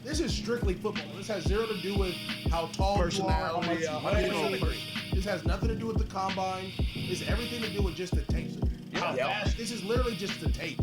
This is strictly football. This has zero to do with how tall you are, how much you weigh. This has nothing to do with the combine. This has everything to do with just the tape. How fast? This is literally just the tape.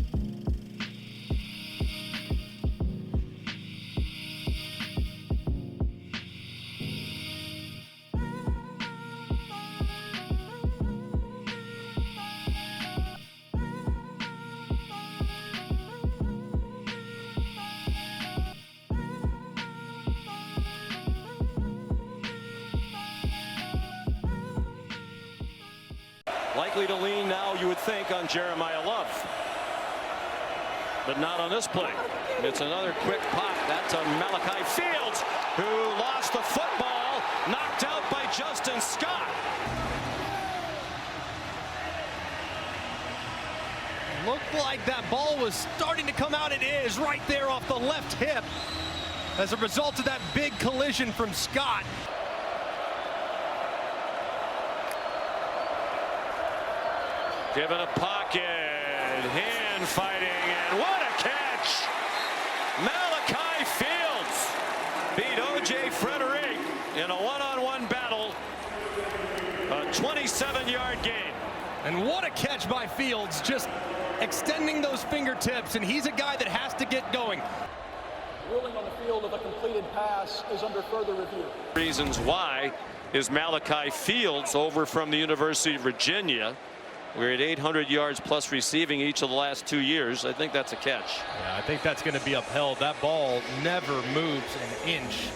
Likely to lean now, you would think, on Jeremiah Love. But not on this play. It's another quick pop. That's on Malachi Fields, who lost the football, knocked out by Justin Scott. Looked like that ball was starting to come out. It is right there off the left hip as a result of that big collision from Scott. Given a pocket, hand fighting, and what a catch! Malachi Fields beat O.J. Frederick in a one-on-one battle, a 27-yard gain. And what a catch by Fields, just extending those fingertips, and he's a guy that has to get going. Ruling on the field of a completed pass is under further review. Reasons why is Malachi Fields over from the University of Virginia. We're at 800 yards plus receiving each of the last 2 years. I think that's a catch. Yeah, I think that's going to be upheld. That ball never moves an inch.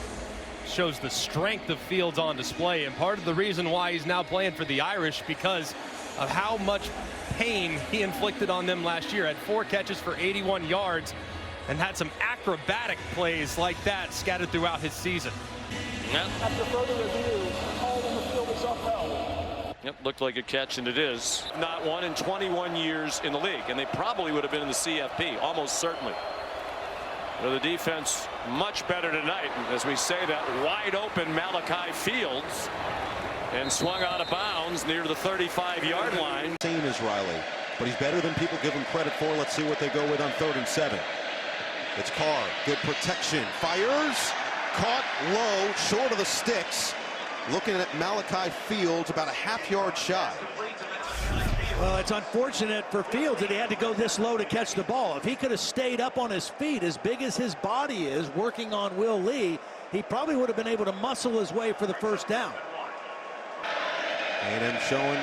Shows the strength of Fields on display, and part of the reason why he's now playing for the Irish because of how much pain he inflicted on them last year. Had 4 catches for 81 yards and had some acrobatic plays like that scattered throughout his season. Yep. After further review, the call on the field is upheld. Yep, looked like a catch, and it is. Not one in 21 years in the league, and they probably would have been in the CFP, almost certainly. But the defense much better tonight, as we say that wide open Malachi Fields, and swung out of bounds near the 35-yard line. Same as Riley, but he's better than people give him credit for. Let's see what they go with on 3rd and 7. It's Carr, good protection, fires, caught low, short of the sticks. Looking at Malachi Fields, about a half-yard shy. Well, it's unfortunate for Fields that he had to go this low to catch the ball. If he could have stayed up on his feet, as big as his body is, working on Will Lee, he probably would have been able to muscle his way for the first down. A&M showing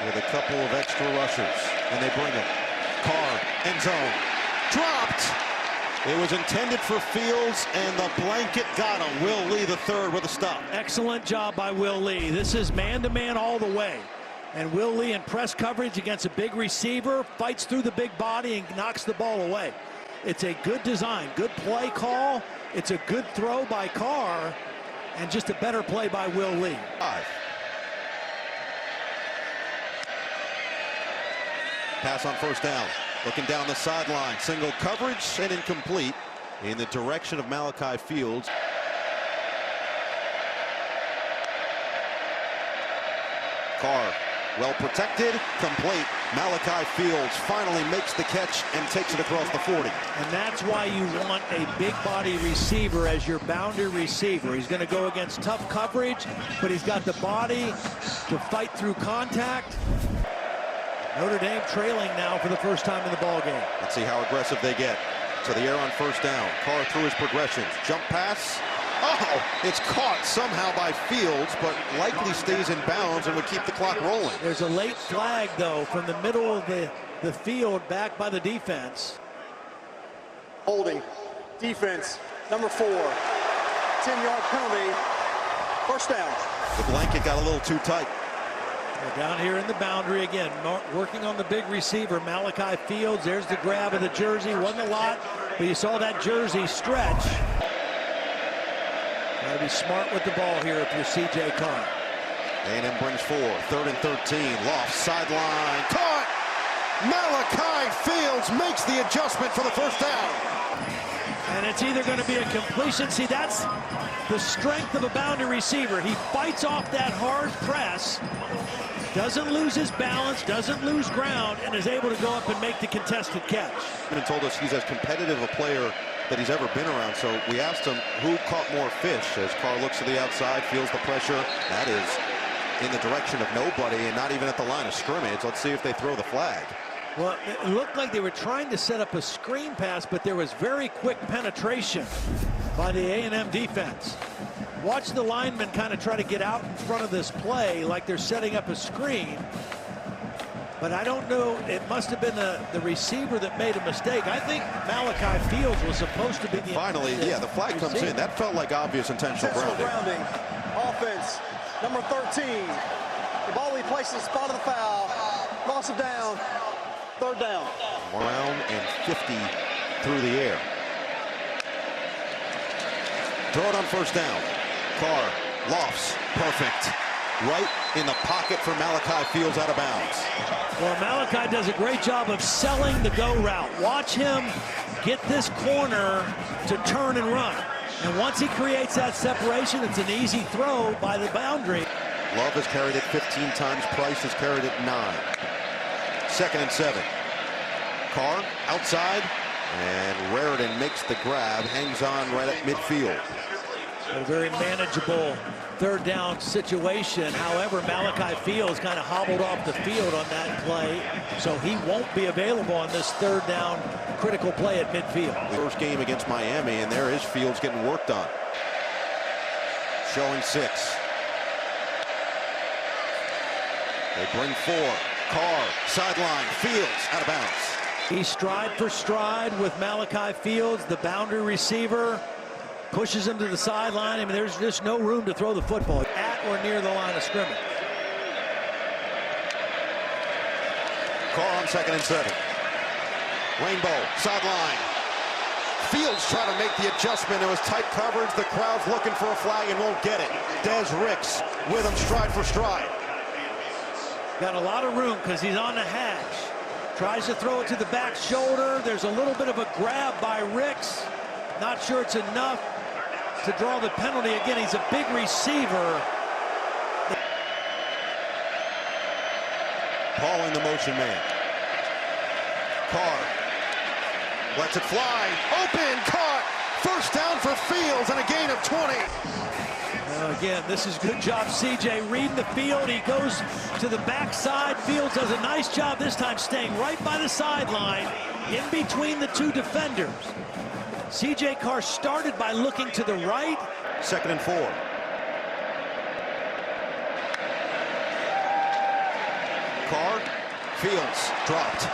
with a couple of extra rushers, and they bring it. Carr, end zone, dropped. It was intended for Fields, and the blanket got him. Will Lee the third with a stop. Excellent job by Will Lee. This is man-to-man all the way. And Will Lee in press coverage against a big receiver, fights through the big body and knocks the ball away. It's a good design, good play call. It's a good throw by Carr, and just a better play by Will Lee. 5. Pass on 1st down. Looking down the sideline, single coverage and incomplete in the direction of Malachi Fields. Carr, well protected, complete. Malachi Fields finally makes the catch and takes it across the 40. And that's why you want a big body receiver as your boundary receiver. He's going to go against tough coverage, but he's got the body to fight through contact. Notre Dame trailing now for the first time in the ball game. Let's see how aggressive they get. To the air on 1st down. Carr through his progressions. Jump pass. Oh, it's caught somehow by Fields, but likely stays in bounds and would keep the clock rolling. There's a late flag, though, from the middle of the field back by the defense. Holding. Defense. Number 4. 10-yard penalty. First down. The blanket got a little too tight. We're down here in the boundary again, working on the big receiver, Malachi Fields. There's the grab of the jersey. Wasn't a lot, but you saw that jersey stretch. Got to be smart with the ball here if you're C.J. Carr. A&M brings 4. 3rd and 13. Loft sideline. Caught! Malachi Fields makes the adjustment for the first down. And it's either going to be a completion. See, that's the strength of a boundary receiver. He fights off that hard press, doesn't lose his balance, doesn't lose ground, and is able to go up and make the contested catch. And told us he's as competitive a player that he's ever been around. So we asked him who caught more fish. As Carr looks to the outside, feels the pressure. That is in the direction of nobody and not even at the line of scrimmage. Let's see if they throw the flag. Well, it looked like they were trying to set up a screen pass, but there was very quick penetration by the A&M defense. Watch the linemen kind of try to get out in front of this play like they're setting up a screen. But I don't know, it must have been the receiver that made a mistake. I think Malachi Fields was supposed to be the Finally, yeah, the flag comes in. That felt like obvious intentional grounding. Offense, number 13. The ball we placed in the spot of the foul. Loss of down. Third down. 150 through the air. Throw it on first down. Carr lofts. Perfect. Right in the pocket for Malachi Fields out of bounds. Well, Malachi does a great job of selling the go route. Watch him get this corner to turn and run. And once he creates that separation, it's an easy throw by the boundary. Love has carried it 15 times. Price has carried it 9. 2nd and 7. Carr outside, and Raritan makes the grab, hangs on right at midfield. A very manageable third down situation. However, Malachi Fields kind of hobbled off the field on that play, so he won't be available on this third down critical play at midfield. First game against Miami, and there is Fields getting worked on. Showing 6. They bring 4. Carr, sideline, Fields, out of bounds. He's stride for stride with Malachi Fields, the boundary receiver. Pushes him to the sideline. I mean, there's just no room to throw the football at or near the line of scrimmage. Carr on 2nd and 7. Rainbow, sideline. Fields trying to make the adjustment. It was tight coverage. The crowd's looking for a flag and won't get it. Des Ricks with him stride for stride. Got a lot of room because he's on the hash. Tries to throw it to the back shoulder. There's a little bit of a grab by Ricks. Not sure it's enough to draw the penalty. Again, he's a big receiver. Pauling the motion man. Carr lets it fly. Open, caught. First down for Fields and a gain of 20. Again, this is good job, CJ reading the field. He goes to the backside. Fields does a nice job this time staying right by the sideline in between the two defenders. CJ Carr started by looking to the right. 2nd and 4. Carr, Fields dropped.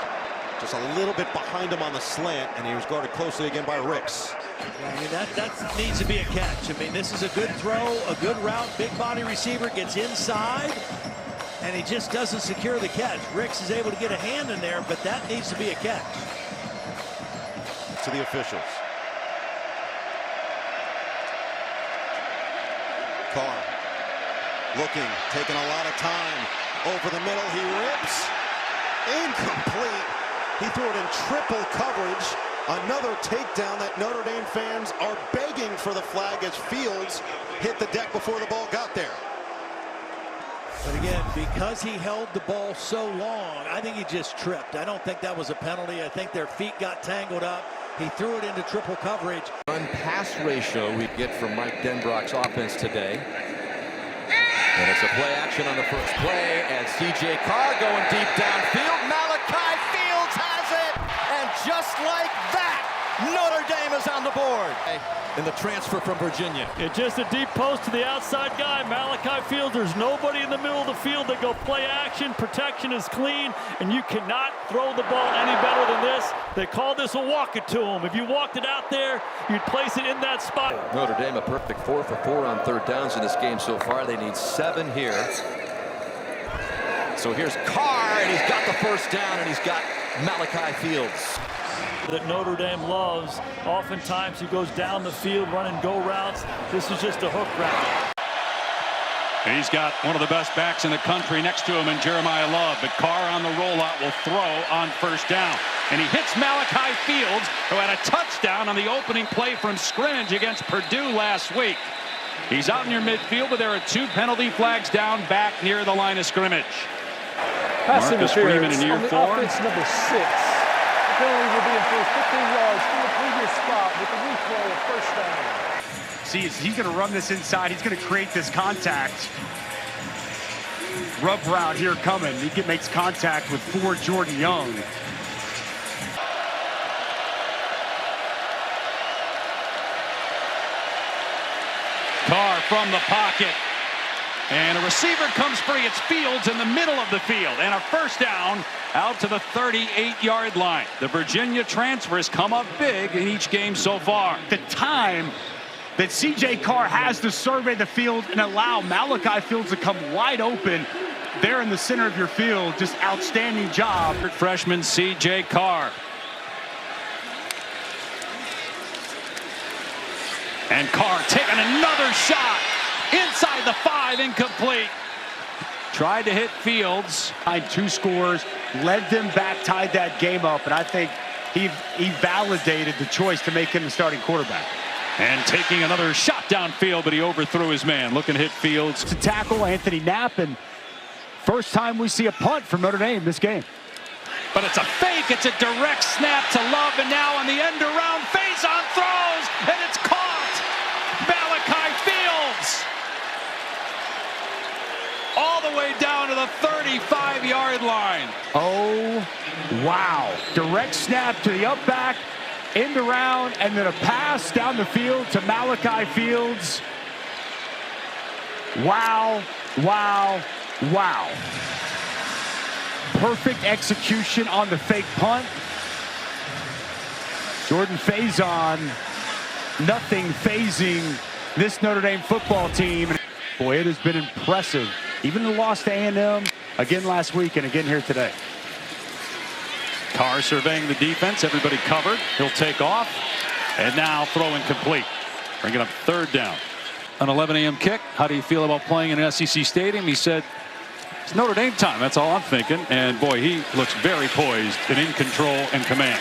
Just a little bit behind him on the slant, and he was guarded closely again by Ricks. Yeah, I mean, that needs to be a catch. I mean, this is a good throw, a good route. Big body receiver gets inside, and he just doesn't secure the catch. Ricks is able to get a hand in there, but that needs to be a catch. To the officials. Carr looking, taking a lot of time. Over the middle, he rips. Incomplete. He threw it in triple coverage. Another takedown that Notre Dame fans are begging for the flag as Fields hit the deck before the ball got there. But again, because he held the ball so long, I think he just tripped. I don't think that was a penalty. I think their feet got tangled up. He threw it into triple coverage. Run-pass ratio we get from Mike Denbrock's offense today. And it's a play action on the first play, and C.J. Carr going deep downfield. Malachi Fields has it, and just like that, Notre Dame is on the board. In the transfer from Virginia. It's just a deep post to the outside guy, Malachi Fields. There's nobody in the middle of the field that go play action. Protection is clean, and you cannot throw the ball any better than this. They call this a walk it to him. If you walked it out there, you'd place it in that spot. Notre Dame a perfect 4 for 4 on third downs in this game so far. They need 7 here. So here's Carr, and he's got the first down, and he's got Malachi Fields. That Notre Dame loves. Oftentimes he goes down the field running go routes. This is just a hook route. And he's got one of the best backs in the country next to him in Jeremiah Love. But Carr on the rollout will throw on first down. And he hits Malachi Fields, who had a touchdown on the opening play from scrimmage against Purdue last week. He's out near midfield, but there are 2 penalty flags down back near the line of scrimmage. Marcus Freeman in year 4. Offense number 6. Penalty will be enforced 15 yards from the previous spot. with the replay of first down. See, he's going to run this inside. He's going to create this contact. Rub route here coming. He makes contact with Jordan Young. Carr from the pocket. And a receiver comes free. It's Fields in the middle of the field. And a first down out to the 38-yard line. The Virginia transfers come up big in each game so far. The time that C.J. Carr has to survey the field and allow Malachi Fields to come wide open there in the center of your field. Just outstanding job. Freshman C.J. Carr. And Carr taking another shot inside the 5, incomplete. Tried to hit Fields. 2 scores, led them back, tied that game up, and I think he validated the choice to make him the starting quarterback. And taking another shot downfield, but he overthrew his man. Looking to hit Fields. To tackle Anthony Knapp, and first time we see a punt from Notre Dame this game. But it's a fake. It's a direct snap to Love, and now on the end around, face on throws, and it's caught. Malachi Fields. All the way down to the 35-yard line. Oh, wow. Direct snap to the up back, end around, and then a pass down the field to Malachi Fields. Wow, wow, wow. Perfect execution on the fake punt. Jordan Faison, nothing phasing this Notre Dame football team. Boy, it has been impressive. Even the loss to A&M, again last week and again here today. Carr surveying the defense. Everybody covered. He'll take off. And now throwing complete. Bringing up third down. An 11 a.m. kick. How do you feel about playing in an SEC stadium? He said, it's Notre Dame time. That's all I'm thinking. And boy, he looks very poised and in control and command.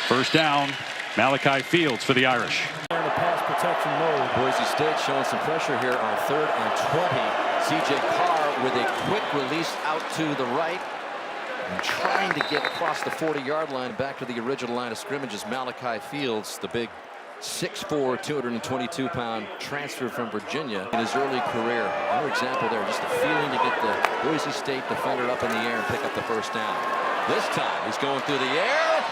First down, Malachi Fields for the Irish. In the pass protection mode. Boise State showing some pressure here on 3rd and 20. C.J. Carr with a quick release out to the right. And trying to get across the 40-yard line back to the original line of scrimmage is Malachi Fields, the big 6'4", 222-pound transfer from Virginia in his early career. Another example there, just a feeling to get the Boise State defender up in the air and pick up the first down. This time he's going through the air,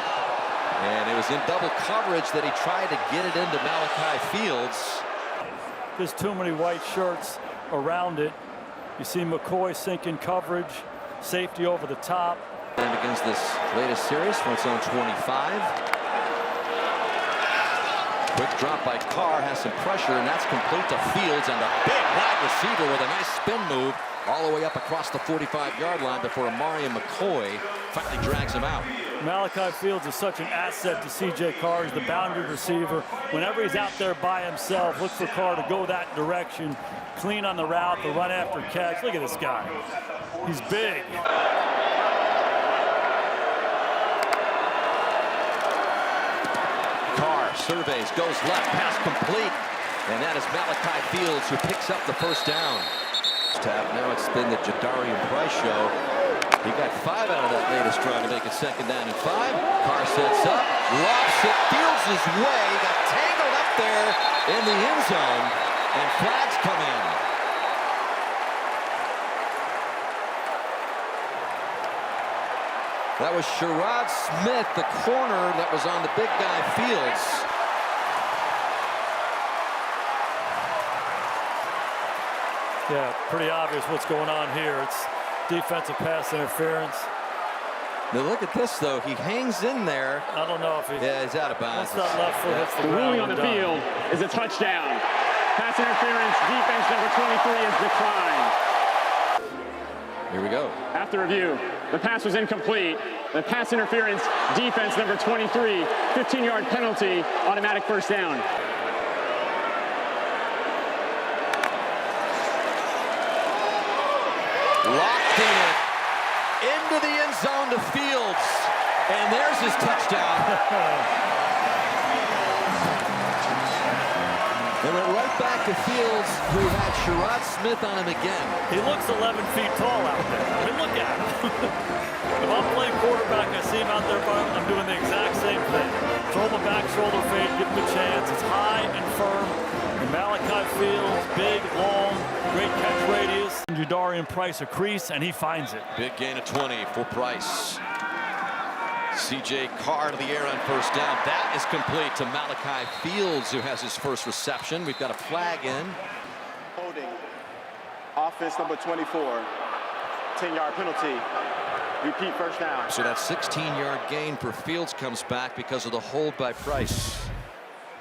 and it was in double coverage that he tried to get it into Malachi Fields. There's too many white shirts around it. You see McCoy sinking coverage, safety over the top. And begins this latest series from its own 25. Quick drop by Carr, has some pressure, and that's complete to Fields, and a big wide receiver with a nice spin move all the way up across the 45-yard line before Amari McCoy finally drags him out. Malachi Fields is such an asset to C.J. Carr. He's the boundary receiver. Whenever he's out there by himself, look for Carr to go that direction. Clean on the route, the run after catch. Look at this guy. He's big. Carr surveys, goes left, pass complete. And that is Malachi Fields who picks up the first down. Now it's been the Jadarian Price show. He got 5 out of that latest try to make it 2nd down and 5. Carr sets up, lofts it, Fields his way, got tangled up there in the end zone, and flags come in. That was Sherrod Smith, the corner that was on the big guy Fields. Yeah, pretty obvious what's going on here. It's defensive pass interference. Now look at this, though. He hangs in there. I don't know if he... Yeah, he's out of bounds. Once that left foot hits the ground, ruling on the field is a touchdown. Pass interference, defense number 23 is declined. Here we go. After review, the pass was incomplete. The pass interference, defense number 23, 15-yard penalty, automatic first down. Locked in it. Into the end zone to Fields. And there's his touchdown. They went right back to Fields, who had Sherrod Smith on him again. He looks 11 feet tall out there. I mean, look at him. If I'm playing quarterback, I see him out there, I'm doing the exact same thing. Throw him a back shoulder fade, give him a chance. It's high and firm. And Malachi Fields, big, long, great catch radius. Jadarian Price a crease, and he finds it. Big gain of 20 for Price. C.J. Carr to the air on first down. That is complete to Malachi Fields, who has his first reception. We've got a flag in. Holding. Offense number 24. 10-yard penalty. Repeat first down. So that 16-yard gain for Fields comes back because of the hold by Price.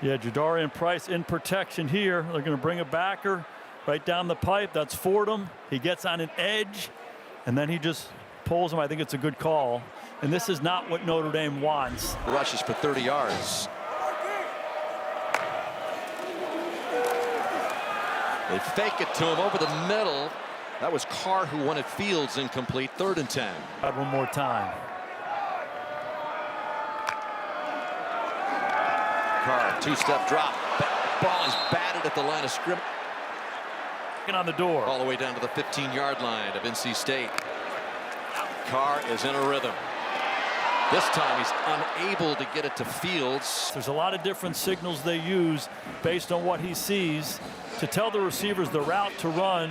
Yeah, Jadarian Price in protection here. They're going to bring a backer right down the pipe. That's Fordham. He gets on an edge, and then he just pulls him. I think it's a good call. And this is not what Notre Dame wants. Rushes for 30 yards. They fake it to him over the middle. That was Carr who wanted Fields incomplete. 3rd and 10. One more time. Carr, 2-step drop. Ball is batted at the line of scrimmage. On the door. All the way down to the 15-yard line of NC State. Carr is in a rhythm. This time he's unable to get it to Fields. There's a lot of different signals they use based on what he sees to tell the receivers the route to run.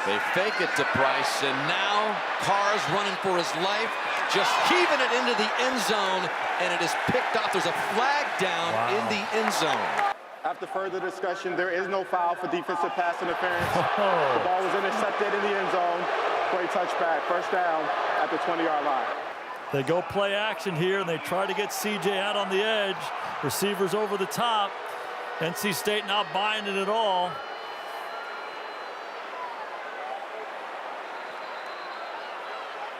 They fake it to Price, and now Carr's running for his life, just heaving it into the end zone, and it is picked off. There's a flag down in the end zone. After further discussion, there is no foul for defensive pass interference. The ball was intercepted in the end zone for a touchback. First down at the 20-yard line. They go play action here, and they try to get CJ out on the edge. Receivers over the top. NC State not buying it at all.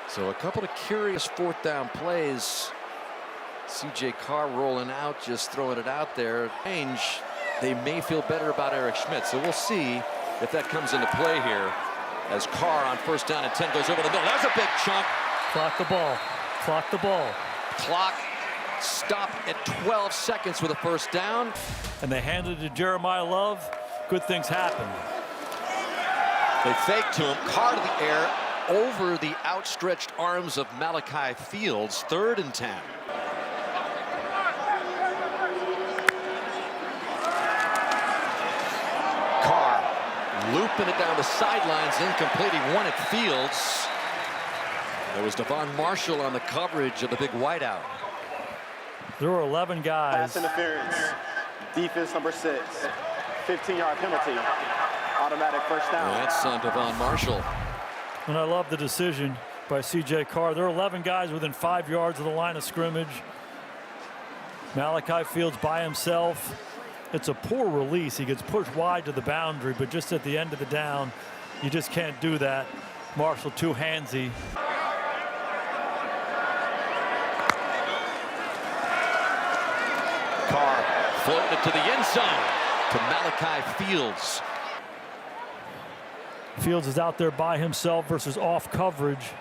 So a couple of curious 4th down plays. C.J. Carr rolling out, just throwing it out there. Range, they may feel better about Eric Schmidt. So we'll see if that comes into play here as Carr on 1st down and 10 goes over the middle. That's a big chunk. Clock the ball. Clock the ball. Clock stopped at 12 seconds with a 1st down. And they hand it to Jeremiah Love. Good things happen. They fake to him. Carr to the air over the outstretched arms of Malachi Fields. 3rd and 10. Carr looping it down the sidelines, incomplete. He wanted Fields. There was Devon Marshall on the coverage of the big whiteout. There were 11 guys. Pass interference. Defense number 6. 15-yard penalty. Automatic first down. That's on Devon Marshall. And I love the decision by C.J. Carr. There are 11 guys within 5 yards of the line of scrimmage. Malachi Fields by himself. It's a poor release. He gets pushed wide to the boundary, but just at the end of the down, you just can't do that. Marshall too handsy. Carr floating it to the end zone to Malachi Fields. Fields is out there by himself versus off coverage.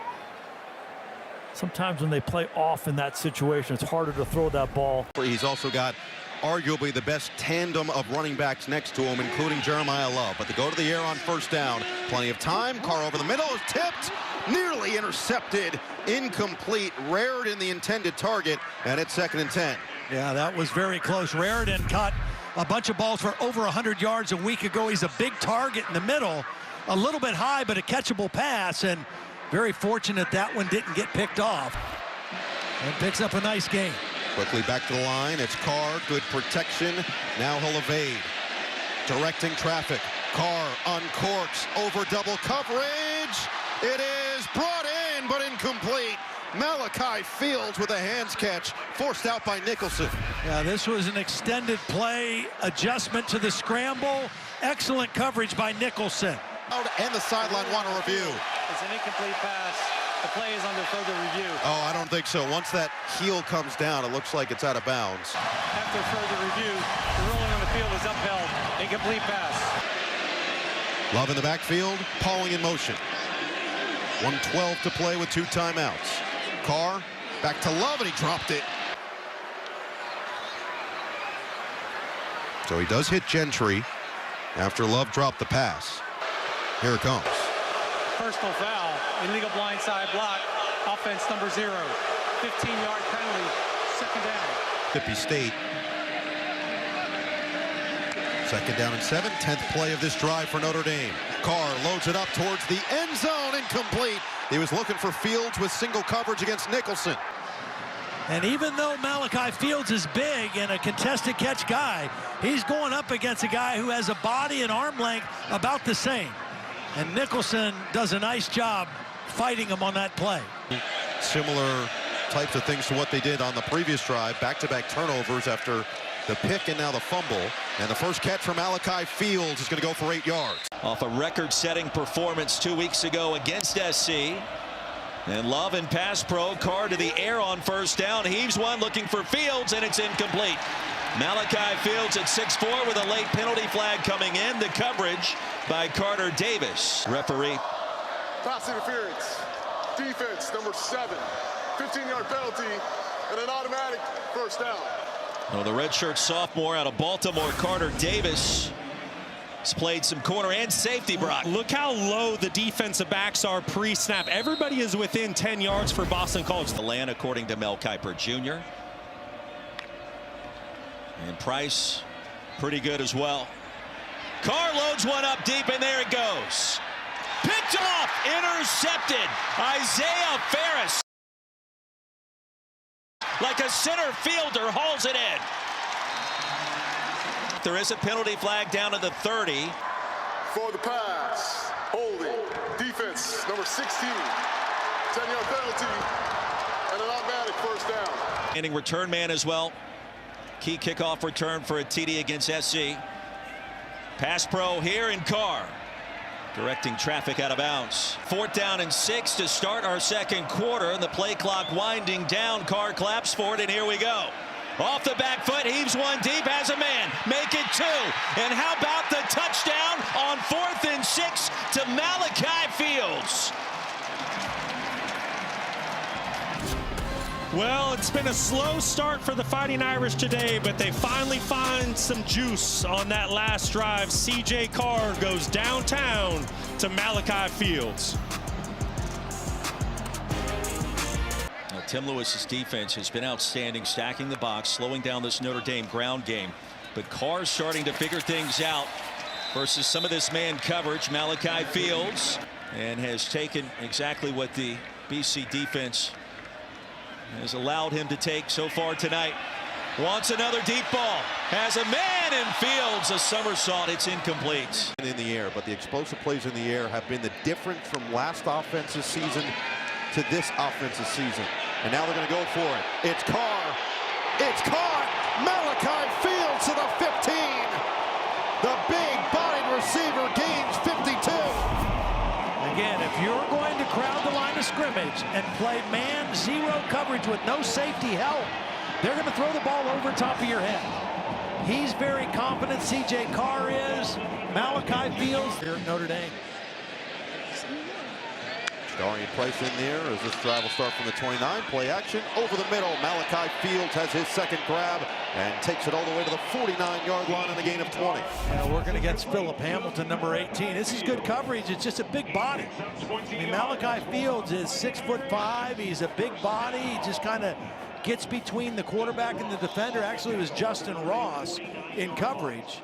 Sometimes when they play off in that situation, it's harder to throw that ball. He's also got arguably the best tandem of running backs next to him, including Jeremiah Love. But they go to the air on 1st down. Plenty of time. Carr over the middle is tipped. Nearly intercepted. Incomplete. Raritan the intended target. And it's 2nd and 10. Yeah, that was very close. Raritan caught a bunch of balls for over 100 yards a week ago. He's a big target in the middle. A little bit high, but a catchable pass, and very fortunate that one didn't get picked off. And picks up a nice gain. Quickly back to the line. It's Carr. Good protection. Now he'll evade. Directing traffic. Carr uncorks over double coverage. It is brought in, but incomplete. Malachi Fields with a hands catch, forced out by Nicholson. Yeah, this was an extended play, adjustment to the scramble. Excellent coverage by Nicholson. And the sideline want a review. It's an incomplete pass. The play is under further review. Oh, I don't think so. Once that heel comes down, it looks like it's out of bounds. After further review, the ruling on the field is upheld. Incomplete pass. Love in the backfield, Pauling in motion. 1:12 to play with 2 timeouts. Carr back to Love, and he dropped it. So he does hit Gentry after Love dropped the pass. Here it comes. Personal foul illegal blindside block. Offense number 0. 15-yard penalty. Second down. Mississippi State. Second down and 7. 10th play of this drive for Notre Dame. Carr loads it up towards the end zone. Incomplete. He was looking for Fields with single coverage against Nicholson. And even though Malachi Fields is big and a contested catch guy, he's going up against a guy who has a body and arm length about the same. And Nicholson does a nice job fighting him on that play. Similar types of things to what they did on the previous drive. Back-to-back turnovers after the pick and now the fumble. And the first catch from Malachi Fields is going to go for 8 yards. Off a record-setting performance 2 weeks ago against SC. And Love and pass pro. Carr to the air on first down. Heaves one looking for Fields, and it's incomplete. Malachi Fields at 6'4" with a late penalty flag coming in. The coverage by Carter Davis. Referee. Pass interference. Defense number 7. 15-yard penalty and an automatic first down. Well, the redshirt sophomore out of Baltimore, Carter Davis, has played some corner and safety, Brock. Look how low the defensive backs are pre-snap. Everybody is within 10 yards for Boston College. The land, according to Mel Kiper Jr. And Price, pretty good as well. Carr loads one up deep, and there it goes. Picked off, intercepted. Isaiah Ferris, like a center fielder, hauls it in. There is a penalty flag down to the 30. For the pass, holding, defense number 16. 10-yard penalty and an automatic first down. Standing return man as well. Key kickoff return for a TD against SC. Pass pro here in Carr, directing traffic out of bounds. 4th down and 6 to start our second quarter, and the play clock winding down. Carr claps for it, and here we go. Off the back foot, heaves one deep, has a man, make it 2. And how about the touchdown on 4th and 6 to Malachi Fields? Well, it's been a slow start for the Fighting Irish today, but they finally find some juice on that last drive. CJ Carr goes downtown to Malachi Fields. Tim Lewis's defense has been outstanding, stacking the box, slowing down this Notre Dame ground game. But Carr's starting to figure things out versus some of this man coverage. Malachi Fields, and has taken exactly what the BC defense has allowed him to take so far tonight. Wants another deep ball. Has a man, and Fields a somersault. It's incomplete. In the air, but the explosive plays in the air have been the difference from last offensive season to this offensive season. And now they're going to go for it. It's Carr. It's caught. Malachi Fields to the 15. The big-bodied receiver gains 52. Again, if you're going to crowd the line of scrimmage and play man zero coverage with no safety help, they're going to throw the ball over top of your head. He's very confident. CJ Carr is. Malachi Fields here at Notre Dame. Darian Price in there as this drive will start from the 29. Play action over the middle. Malachi Fields has his second grab and takes it all the way to the 49-yard line in a gain of 20. Working against Phillip Hamilton, number 18. This is good coverage. It's just a big body. I mean, Malachi Fields is 6'5". He's a big body. He just kind of gets between the quarterback and the defender. Actually, it was Justin Ross in coverage.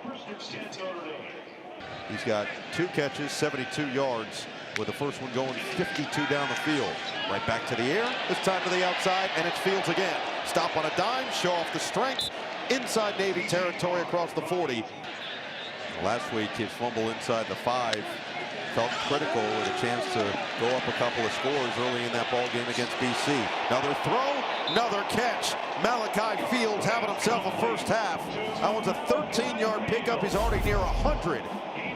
He's got 2 catches, 72 yards, with the first one going 52 down the field. Right back to the air, this time to the outside, and it's Fields again. Stop on a dime, show off the strength. Inside Navy territory across the 40. Last week, his fumble inside the 5 felt critical with a chance to go up a couple of scores early in that ball game against BC. Another throw, another catch. Malachi Fields having himself a first half. That one's a 13-yard pickup. He's already near 100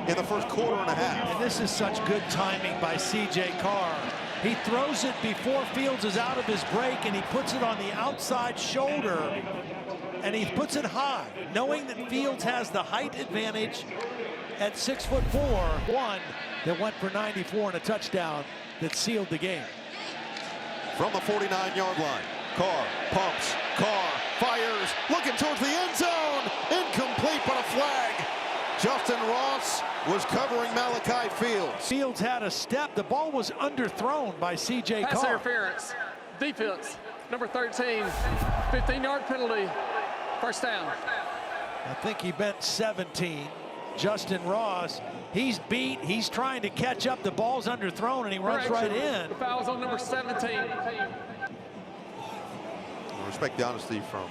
in the first quarter and a half. And this is such good timing by CJ Carr. He throws it before Fields is out of his break, and he puts it on the outside shoulder, and he puts it high, knowing that Fields has the height advantage at 6'4". One that went for 94 and a touchdown that sealed the game. From the 49-yard line, Carr pumps, Carr fires, looking towards the end zone. Incomplete, but a flag. Justin Ross was covering Malachi Fields. Fields had a step. The ball was underthrown by C.J. Pass Carr. interference. Defense, number 13, 15-yard penalty, first down. I think he bent 17. Justin Ross, he's beat. He's trying to catch up. The ball's underthrown, and he runs right in. The foul's on number 17. I respect the honesty from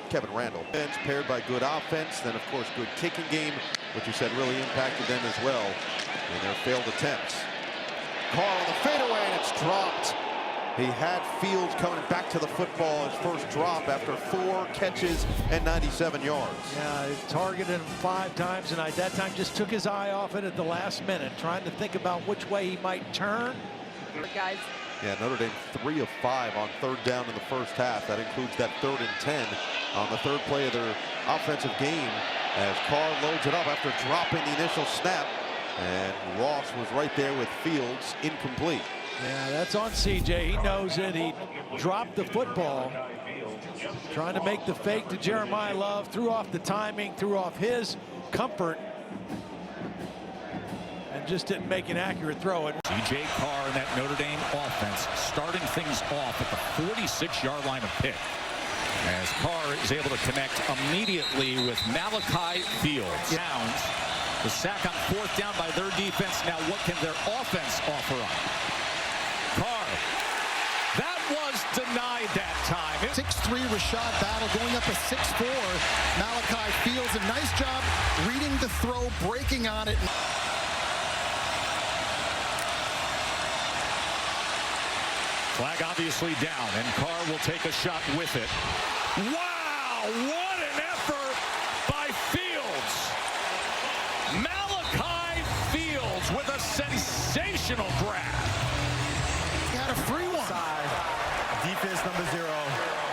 Kevin Randall. Paired by good offense, then of course good kicking game, which you said really impacted them as well in their failed attempts. Carr on the fadeaway, and it's dropped. He had Fields coming back to the football, his first drop after 4 catches and 97 yards. Yeah, he targeted him 5 times, and that time just took his eye off it at the last minute, trying to think about which way he might turn. Guys. Yeah, Notre Dame 3 of 5 on 3rd down in the first half. That includes that 3rd and 10 on the 3rd play of their offensive game as Carr loads it up after dropping the initial snap. And Ross was right there with Fields, incomplete. Yeah, that's on CJ. He knows it. He dropped the football. Trying to make the fake to Jeremiah Love. Threw off the timing, threw off his comfort. And just didn't make an accurate throw. C.J. Carr and that Notre Dame offense starting things off at the 46-yard line of Pitt. As Carr is able to connect immediately with Malachi Fields. Downs. The sack on 4th down by their defense. Now what can their offense offer up? Carr. That was denied that time. 6'3" Rashad Battle going up a 6'4". Malachi Fields. A nice job reading the throw, breaking on it. Flag obviously down, and Carr will take a shot with it. Wow, what an effort by Fields. Malachi Fields with a sensational grab. He had a free one. Defense number 0.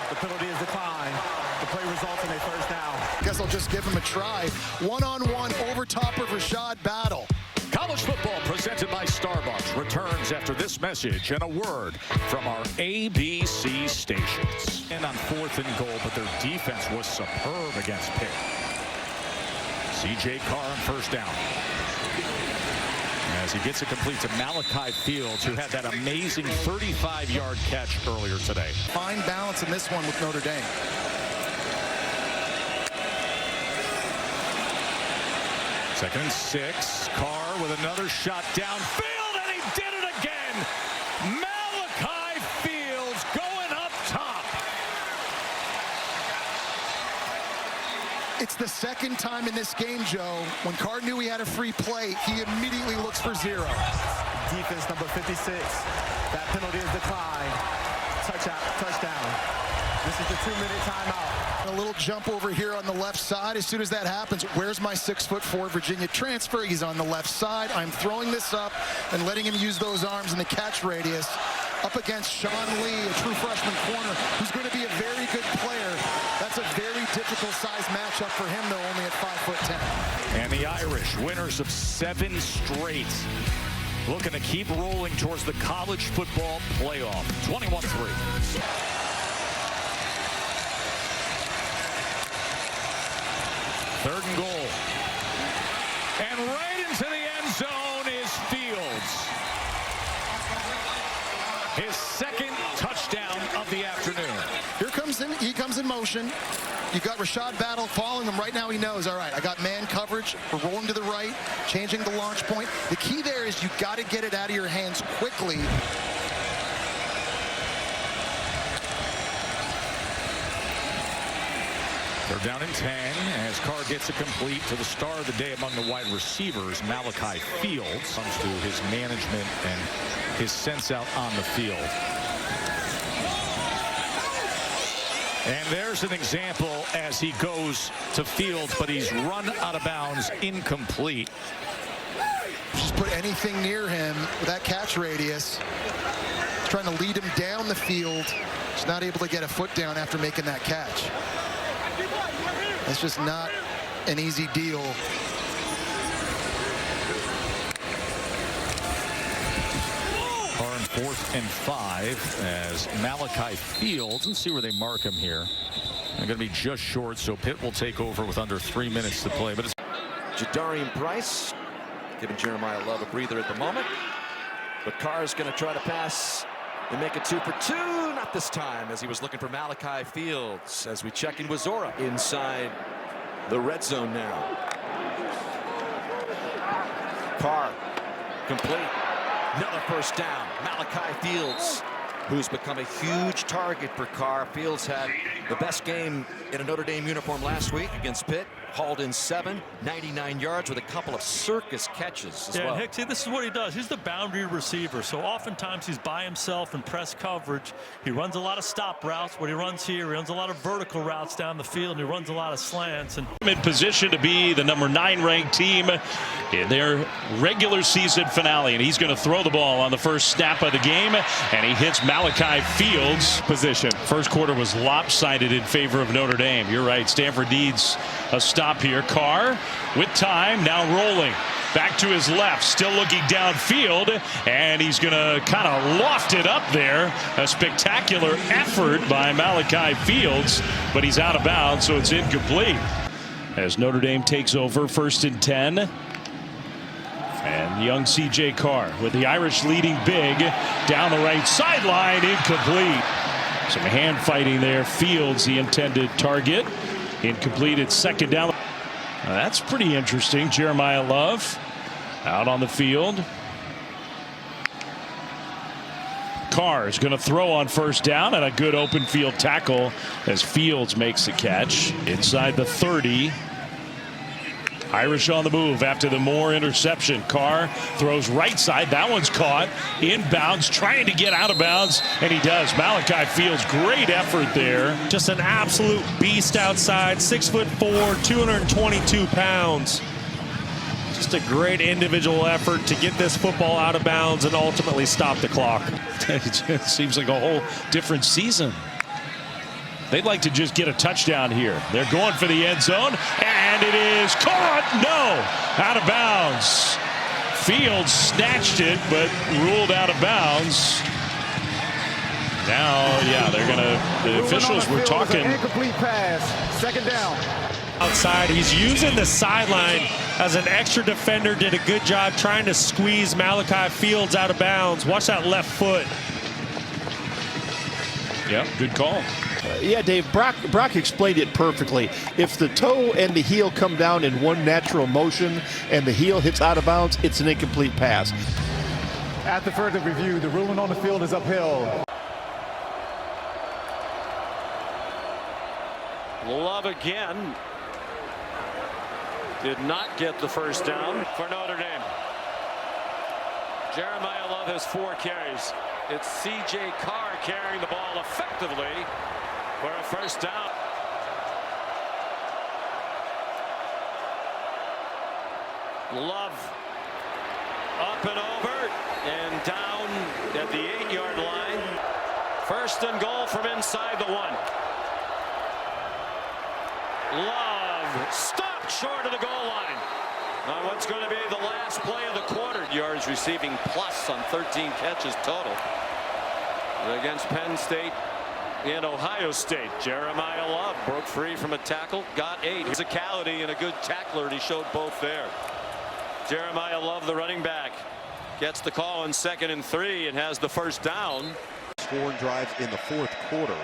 The penalty is declined. The play results in a first down. Guess I'll just give him a try. One-on-one over top of Rashad Battle. College football presented by Starbucks returns after this message and a word from our ABC stations. And on 4th and goal, but their defense was superb against Pitt. C.J. Carr on 1st down. As he gets it complete to Malachi Fields, who had that amazing 35-yard catch earlier today. Fine balance in this one with Notre Dame. Second and 6. Carr with another shot downfield, and he did it again. Malachi Fields going up top. It's the 2nd time in this game, Joe. When Carr knew he had a free play, he immediately looks for 0. Defense number 56. That penalty is declined. Touchdown. This is the 2-minute timeout. A little jump over here on the left side. As soon as that happens, where's my 6'4" Virginia transfer? He's on the left side. I'm throwing this up and letting him use those arms in the catch radius. Up against Sean Lee, a true freshman corner, who's going to be a very good player. That's a very difficult size matchup for him, though, only at 5'10". And the Irish, winners of 7 straight, looking to keep rolling towards the college football playoff. 21-3. Third and goal. And right into the end zone is Fields. His 2nd touchdown of the afternoon. Here comes him. He comes in motion. You got Rashad Battle following him. Right now he knows, all right, I got man coverage. We're rolling to the right, changing the launch point. The key there is you got to get it out of your hands quickly. They're down in 10 as Carr gets it complete to the star of the day among the wide receivers, Malachi Fields. Comes to his management and his sense out on the field. And there's an example as he goes to Fields, but he's run out of bounds, incomplete. Just put anything near him with that catch radius. Trying to lead him down the field. He's not able to get a foot down after making that catch. It's just not an easy deal. Carr on 4th and 5 as Malachi Fields. Let's see where they mark him here. They're going to be just short, so Pitt will take over with under 3 minutes to play. But it's Jadarian Price giving Jeremiah Love a breather at the moment. But Carr is going to try to pass and make it 2 for 2. Not this time, as he was looking for Malachi Fields. As we check in with Zora inside the red zone now. Carr complete. Another first down. Malachi Fields, who's become a huge target for Carr. Fields had the best game in a Notre Dame uniform last week against Pitt. Hauled in 7, 99 yards with a couple of circus catches as well. Hicksy, this is what he does. He's the boundary receiver, so oftentimes he's by himself in press coverage. He runs a lot of stop routes. What he runs here, he runs a lot of vertical routes down the field, and he runs a lot of slants. And in position to be the number 9 ranked team in their regular season finale, and he's going to throw the ball on the first snap of the game, and he hits Malachi Fields' position. First quarter was lopsided in favor of Notre Dame. You're right. Stanford needs a stop here. Carr with time, now rolling back to his left, still looking downfield, and he's going to kind of loft it up there. A spectacular effort by Malachi Fields, but he's out of bounds, so it's incomplete. As Notre Dame takes over, 1st and 10. And young CJ Carr with the Irish leading big down the right sideline, incomplete. Some hand fighting there. Fields, the intended target. Incomplete. It's 2nd down. That's pretty interesting. Jeremiah Love out on the field. Carr is going to throw on 1st down, and a good open field tackle as Fields makes the catch inside the 30. Irish on the move after the Moore interception. Carr throws right side. That one's caught. Inbounds, trying to get out of bounds, and he does. Malachi Fields, great effort there. Just an absolute beast outside. 6'4", 222 pounds. Just a great individual effort to get this football out of bounds and ultimately stop the clock. It seems like a whole different season. They'd like to just get a touchdown here. They're going for the end zone, and it is caught. No, out of bounds. Fields snatched it, but ruled out of bounds. Now, yeah, they're gonna. The officials were talking. Incomplete pass. 2nd down. Outside, he's using the sideline as an extra defender. Did a good job trying to squeeze Malachi Fields out of bounds. Watch that left foot. Yeah, good call. Yeah, Dave, Brock explained it perfectly. If the toe and the heel come down in one natural motion and the heel hits out of bounds, it's an incomplete pass. After further review, the ruling on the field is upheld. Love again. Did not get the 1st down for Notre Dame. Jeremiah Love has 4 carries. It's CJ Carr carrying the ball effectively for a 1st down. Love up and over and down at the 8-yard line. 1st and goal from inside the 1. Love stopped short of the goal line on what's going to be the last play of the quarter. Yards receiving plus on 13 catches total against Penn State and Ohio State. Jeremiah Love broke free from a tackle, got 8. Physicality and a good tackler, and he showed both there. Jeremiah Love, the running back, gets the call on 2nd and 3 and has the 1st down. Scoring drives in the 4th quarter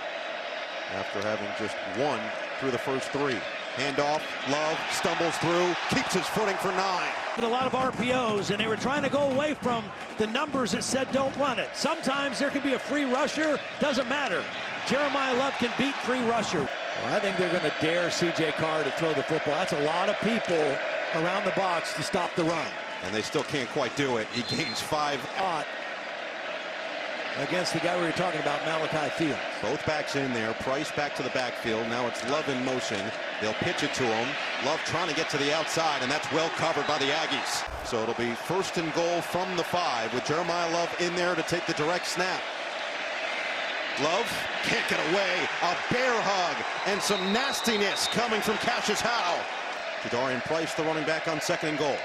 after having just 1 through the first 3. Handoff, Love stumbles through, keeps his footing for 9. A lot of RPOs, and they were trying to go away from the numbers that said don't run it. Sometimes there can be a free rusher, doesn't matter. Jeremiah Love can beat free rusher. Well, I think they're going to dare CJ Carr to throw the football. That's a lot of people around the box to stop the run. And they still can't quite do it. He gains 5 against the guy we were talking about, Malachi Fields. Both backs in there. Price back to the backfield. Now it's Love in motion. They'll pitch it to him. Love trying to get to the outside, and that's well covered by the Aggies. So it'll be 1st and goal from the 5 with Jeremiah Love in there to take the direct snap. Love can't get away. A bear hug and some nastiness coming from Cassius Howe. Jadarian Price, the running back, on 2nd and goal.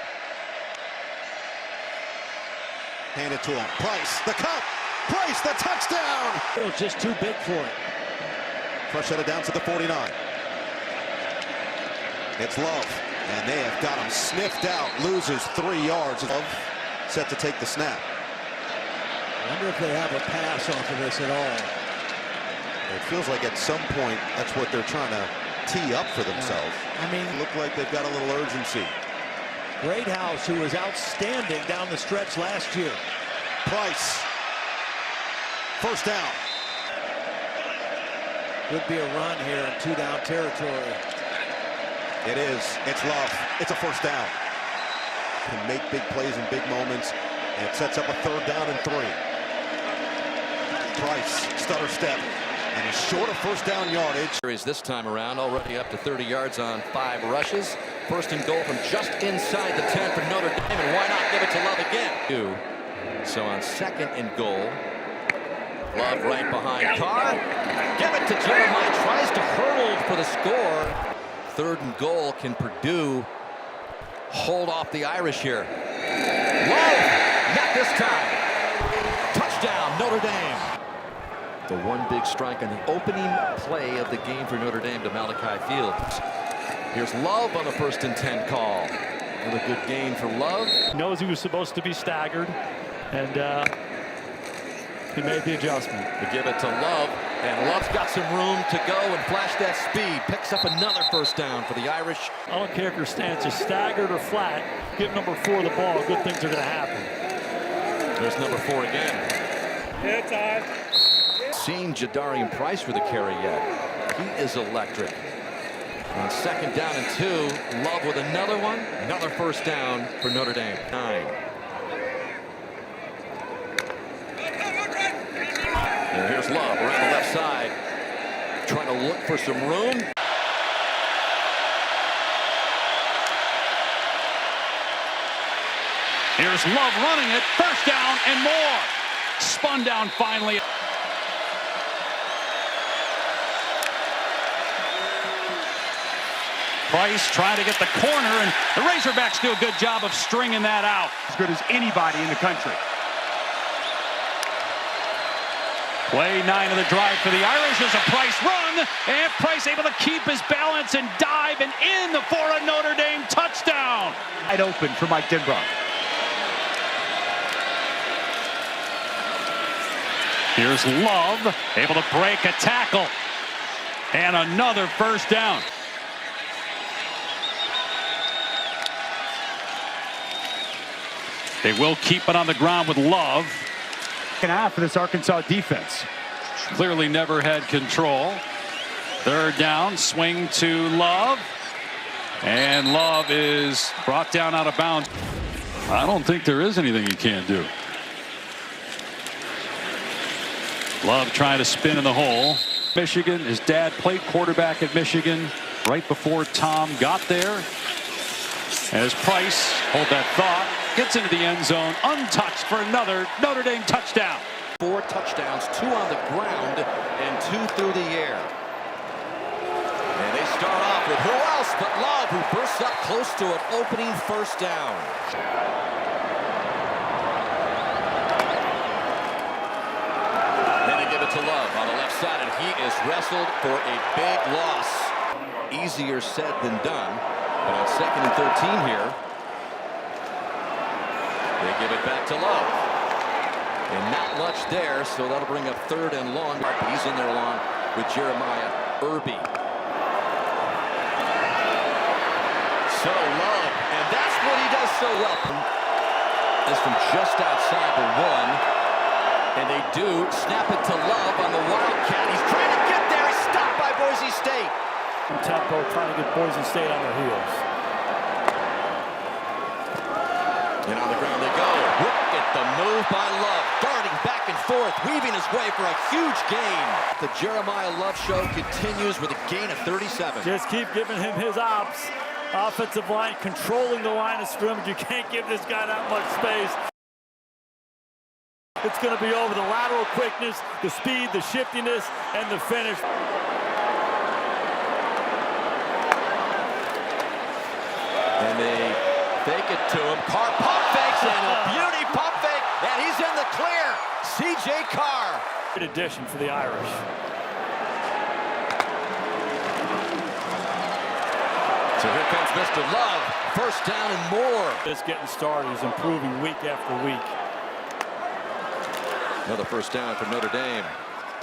Hand it to him. Price, the cut. Price, the touchdown. It was just too big for him. Fresh headed down to the 49. It's Love, and they have got him sniffed out. Loses 3 yards. Love set to take the snap. I wonder if they have a pass off of this at all. It feels like at some point that's what they're trying to tee up for themselves. I mean, look like they've got a little urgency. Greathouse, who was outstanding down the stretch last year. Price. First down. Could be a run here in 2-down territory. It is. It's Love. It's a first down. Can make big plays in big moments, and it sets up a 3rd down and 3. Price, stutter step, and he's short of first down yardage. This time around, already up to 30 yards on 5 rushes. First and goal from just inside the 10 for Notre Dame, and why not give it to Love again? So on 2nd and goal, Love right behind Carr. Give it to Jeremiah. Tries to hurdle for the score. 3rd and goal. Can Purdue hold off the Irish here? Love! Not this time. Touchdown, Notre Dame. The one big strike on the opening play of the game for Notre Dame to Malachi Fields. Here's Love on the 1st and 10 call. Another good gain for Love. Knows he was supposed to be staggered, and he made the adjustment. They give it to Love, and Love's got some room to go and flash that speed. Picks up another first down for the Irish. I don't care if your stance is staggered or flat. Give number 4 the ball. Good things are going to happen. There's number 4 again. Yeah, time. Seen Jadarian Price for the carry yet. He is electric. On 2nd down and 2, Love with another one. Another first down for Notre Dame. 9. And here's Love around the left side, trying to look for some room. Here's Love running it. First down and more. Spun down finally. Price trying to get the corner, and the Razorbacks do a good job of stringing that out. As good as anybody in the country. Play 9 of the drive for the Irish is a Price run, and Price able to keep his balance and dive and in for a Notre Dame touchdown. Wide open for Mike Denbrock. Here's Love able to break a tackle, and another first down. They will keep it on the ground with Love. Second half for this Arkansas defense. Clearly never had control. 3rd down, swing to Love. And Love is brought down out of bounds. I don't think there is anything he can't do. Love trying to spin in the hole. Michigan, his dad played quarterback at Michigan right before Tom got there. As Price, hold that thought, gets into the end zone untouched for another Notre Dame touchdown. 4 touchdowns, 2 on the ground and 2 through the air. And they start off with who else but Love, who bursts up close to an opening first down. Then they give it to Love on the left side, and he is wrestled for a big loss. Easier said than done. But on 2nd and 13 here, they give it back to Love. And not much there, so that'll bring up 3rd and long. He's in there along with Jeremiah Irby. So Love, and that's what he does so well. Is from just outside the 1. And they do snap it to Love on the Wildcat. He's trying to get there. He's stopped by Boise State. Tempo trying to get Boise State on their heels. And on the ground they go. Look at the move by Love. Darting back and forth, weaving his way for a huge gain. The Jeremiah Love show continues with a gain of 37. Just keep giving him his ops. Offensive line controlling the line of scrimmage. You can't give this guy that much space. It's going to be over the lateral quickness, the speed, the shiftiness, and the finish. And they fake it to him. Carr pump fakes and a beauty pump fake, and he's in the clear. C.J. Carr. Good addition for the Irish. So here comes Mr. Love. First down and more. It's getting started. He's improving week after week. Another first down for Notre Dame.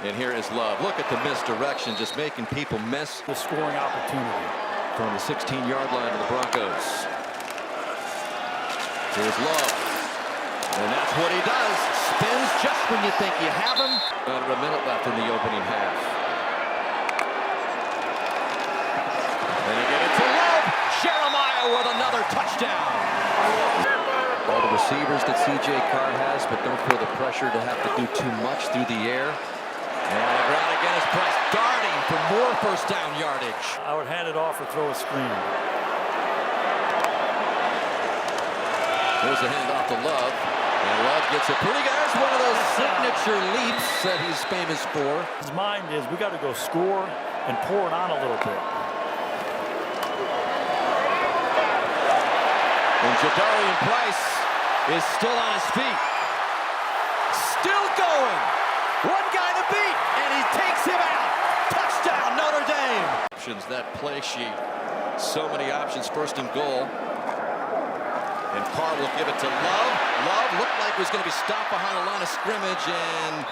And here is Love. Look at the misdirection, just making people miss. The scoring opportunity. From the 16-yard line of the Broncos. Here's Love. And that's what he does. Spins just when you think you have him. Under a minute left in the opening half. And you get it to Love. Jeremiah with another touchdown. All the receivers that C.J. Carr has, but don't feel the pressure to have to do too much through the air. And on the ground again is Price, darting for more first down yardage. I would hand it off or throw a screen. There's a handoff to Love. And Love gets it pretty good. There's one of those signature leaps that he's famous for. His mind is, we got to go score and pour it on a little bit. And Jadarian Price is still on his feet. Still going. One guy to beat, and he takes him out. Touchdown, Notre Dame. That play sheet. So many options, first and goal. And Carr will give it to Love. Love looked like he was going to be stopped behind the line of scrimmage and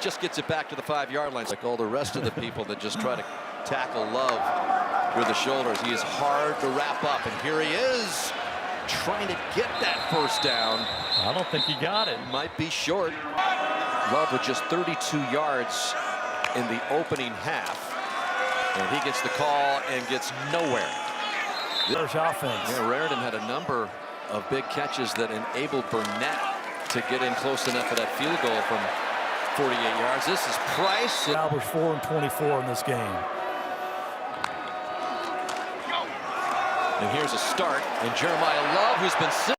just gets it back to the 5-yard line. Like all the rest of the people that just try to tackle Love through the shoulders. He is hard to wrap up, and here he is trying to get that first down. I don't think he got it. Might be short. Love with just 32 yards in the opening half. And he gets the call and gets nowhere. There's offense. Yeah, Raritan had a number of big catches that enabled Burnett to get in close enough for that field goal from 48 yards. This is Price. Albers 4 and 24 in this game. And here's a start. And Jeremiah Love, who's been sitting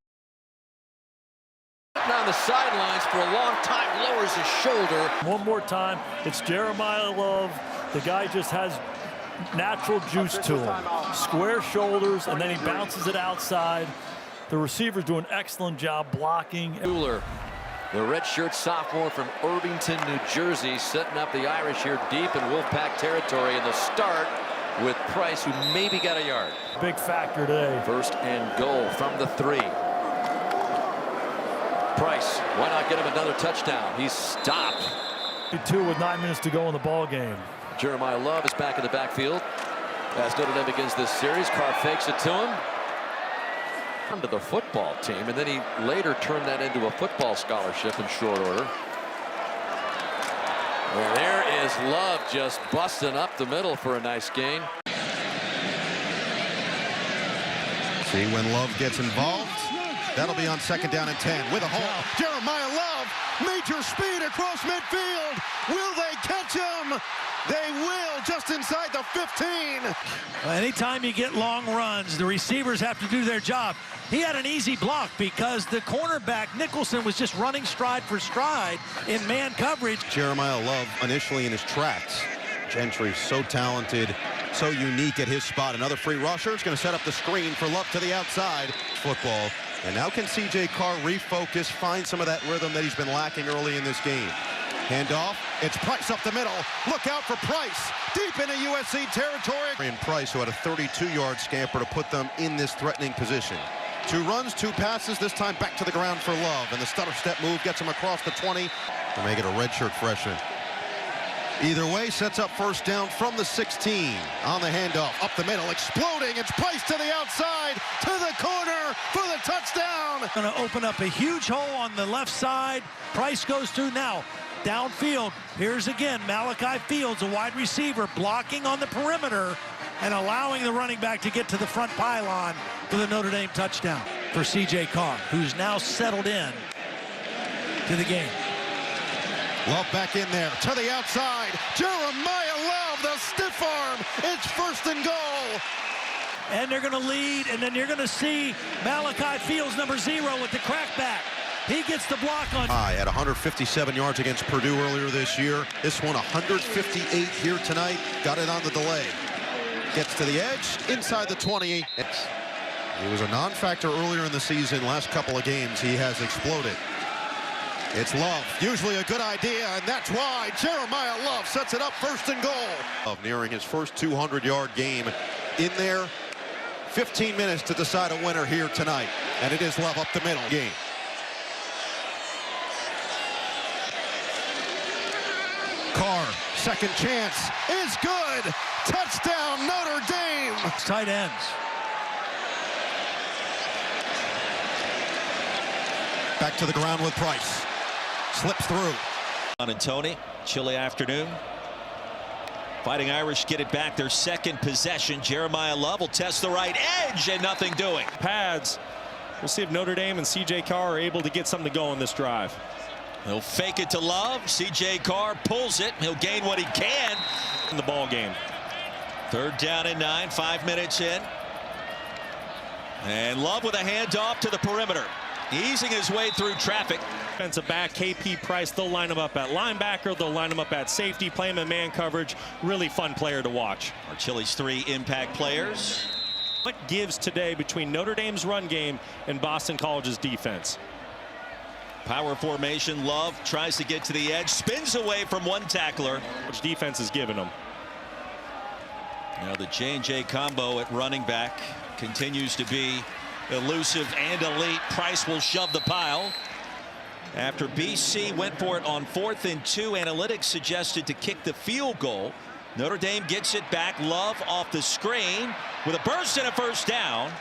on the sidelines for a long time, lowers his shoulder. One more time, it's Jeremiah Love. The guy just has natural juice to him. Square shoulders, and then he bounces it outside. The receiver's doing an excellent job blocking. Bueller, the redshirt sophomore from Irvington, New Jersey, setting up the Irish here deep in Wolfpack territory in the start with Price, who maybe got a yard. Big factor today. First and goal from the 3. Price, why not get him another touchdown? He's stopped. 2 with 9 minutes to go in the ball game. Jeremiah Love is back in the backfield as Notre Dame begins this series. Carr fakes it to him. To the football team, and then he later turned that into a football scholarship in short order. And there is Love just busting up the middle for a nice gain. See, when Love gets involved, that'll be on 2nd down and 10 with a hole. Jeremiah Love, major speed across midfield. Will they catch him? They will, just inside the 15. Anytime you get long runs, the receivers have to do their job. He had an easy block because the cornerback, Nicholson, was just running stride for stride in man coverage. Jeremiah Love initially in his tracks. Gentry, so talented, so unique at his spot. Another free rusher. It's going to set up the screen for Love to the outside. Football. And now can C.J. Carr refocus, find some of that rhythm that he's been lacking early in this game. Handoff. It's Price up the middle. Look out for Price. Deep into USC territory. And Price, who had a 32-yard scamper to put them in this threatening position. 2 runs, 2 passes, this time back to the ground for Love. And the stutter step move gets him across the 20 to make it a redshirt freshman. Either way, sets up first down from the 16 on the handoff. Up the middle, exploding. It's Price to the outside, to the corner for the touchdown. Going to open up a huge hole on the left side. Price goes through now. Downfield, here's again Malachi Fields, a wide receiver, blocking on the perimeter and allowing the running back to get to the front pylon for the Notre Dame touchdown for C.J. Carr, who's now settled in to the game. Love back in there, to the outside. Jeremiah Love, the stiff arm. It's 1st and goal. And they're going to lead, and then you're going to see Malachi Fields, number 0, with the crackback. He gets the block on. High at 157 yards against Purdue earlier this year. This one 158 here tonight. Got it on the delay. Gets to the edge, inside the 20. He was a non-factor earlier in the season. Last couple of games, he has exploded. It's Love, usually a good idea, and that's why Jeremiah Love sets it up 1st and goal. Love nearing his first 200-yard game in there 15 minutes to decide a winner here tonight, and it is Love up the middle game. Carr, second chance, is good. Touchdown, Notre Dame. Tight ends. Back to the ground with Price. Slips through. And Tony, chilly afternoon. Fighting Irish get it back, their second possession. Jeremiah Love will test the right edge and nothing doing. Pads. We'll see if Notre Dame and C.J. Carr are able to get something to go on this drive. He'll fake it to Love. C.J. Carr pulls it. He'll gain what he can in the ball game. 3rd down and 9, 5 minutes in. And Love with a handoff to the perimeter, easing his way through traffic. Defensive back KP Price, they'll line him up at linebacker, they'll line him up at safety, play him in man coverage. Really fun player to watch. Our Chili's 3 impact players. What gives today between Notre Dame's run game and Boston College's defense? Power formation. Love tries to get to the edge, spins away from one tackler. Which defense is giving them? Now the J&J combo at running back continues to be elusive and elite. Price will shove the pile. After BC went for it on 4th and 2, analytics suggested to kick the field goal. Notre Dame gets it back. Love off the screen with a burst and a first down.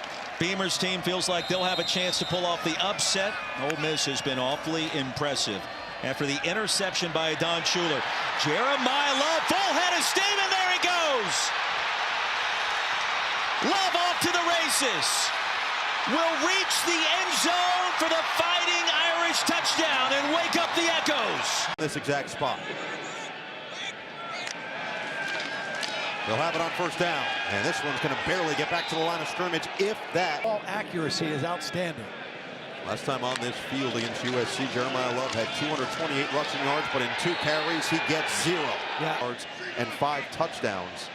Beamer's team feels like they'll have a chance to pull off the upset. Ole Miss has been awfully impressive after the interception by Don Schuler. Jeremiah Love, full head of steam, and there he goes. Love off to the races. Will reach the end zone for the Fighting Irish touchdown and wake up the echoes. This exact spot. They'll have it on 1st down, and this one's going to barely get back to the line of scrimmage, if that. Ball accuracy is outstanding. Last time on this field against USC, Jeremiah Love had 228 rushing yards, but in 2 carries, he gets 0 yards and 5 touchdowns.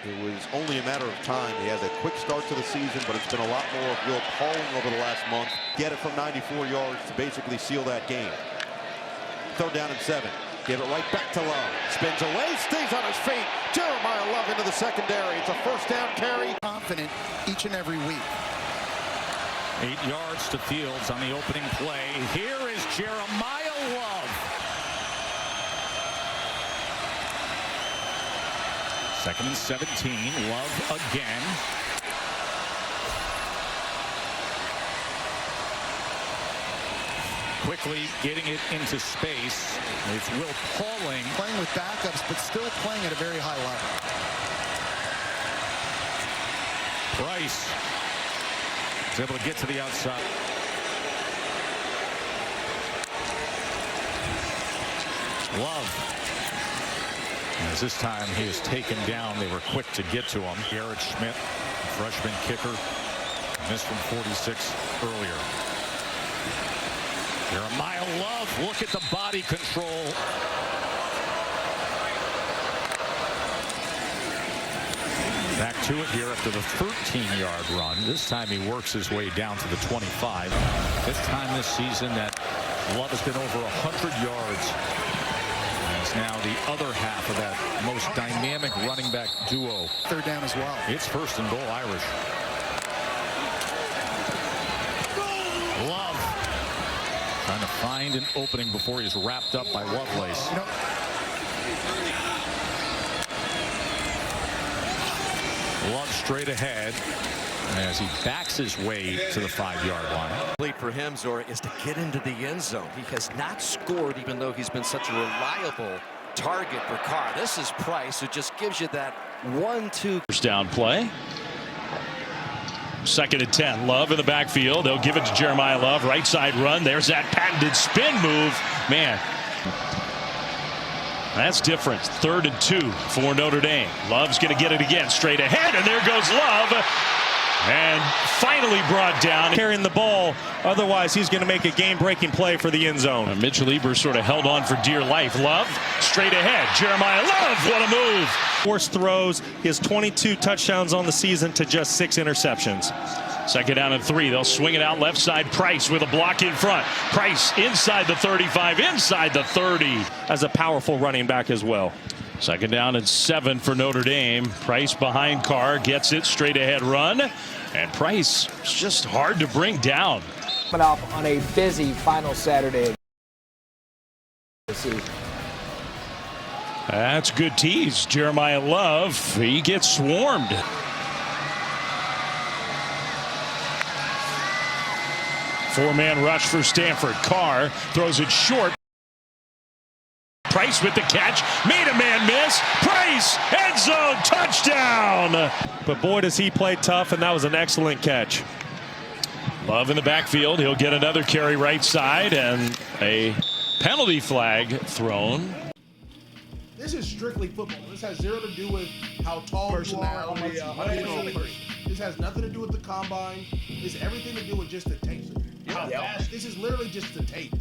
It was only a matter of time. He has a quick start to the season, but it's been a lot more of Will Pauling over the last month. Get it from 94 yards to basically seal that game. 3rd down and 7. Give it right back to Love. Spins away, stays on his feet. Jeremiah Love into the secondary. It's a 1st down carry. Confident each and every week. 8 yards to Fields on the opening play. Here is Jeremiah Love. 2nd and 17. Love again. Quickly getting it into space. It's Will Pauling. Playing with backups, but still playing at a very high level. Price is able to get to the outside. Love. As this time he is taken down, they were quick to get to him. Garrett Schmidt, freshman kicker, missed from 46 earlier. Jeremiah Love, look at the body control. Back to it here after the 13-yard run. This time he works his way down to the 25. 5th time this season that Love has been over 100 yards. He's now the other half of that most dynamic running back duo. 3rd down as well. It's 1st and goal Irish. Love trying to find an opening before he's wrapped up by Lovelace. Love straight ahead as he backs his way to the 5-yard line. For him, Zora, is to get into the end zone. He has not scored, even though he's been such a reliable target for Carr. This is Price, who just gives you that 1-2. First down play. 2nd and 10. Love in the backfield. They'll give it to Jeremiah Love. Right side run. There's that patented spin move. Man, that's different. 3rd and 2 for Notre Dame. Love's going to get it again straight ahead, and there goes Love. And finally brought down. Carrying the ball. Otherwise, he's going to make a game-breaking play for the end zone. Mitchell Eber sort of held on for dear life. Love straight ahead. Jeremiah Love, what a move. Forced throws. He has 22 touchdowns on the season to just 6 interceptions. 2nd down and 3. They'll swing it out left side. Price with a block in front. Price inside the 35, inside the 30. As a powerful running back as well. Second down and 7 for Notre Dame. Price behind Carr, gets it, straight ahead run, and Price is just hard to bring down. Coming up on a busy final Saturday of the season. That's a good tease. Jeremiah Love, he gets swarmed. Four-man rush for Stanford. Carr throws it short. Price with the catch, made a man miss. Price, end zone, touchdown. But boy, does he play tough, and that was an excellent catch. Love in the backfield. He'll get another carry right side, and a penalty flag thrown. This is strictly football. This has zero to do with how tall you are. This has nothing to do with the combine. This has everything to do with just the tape. How fast. This is literally just the tape.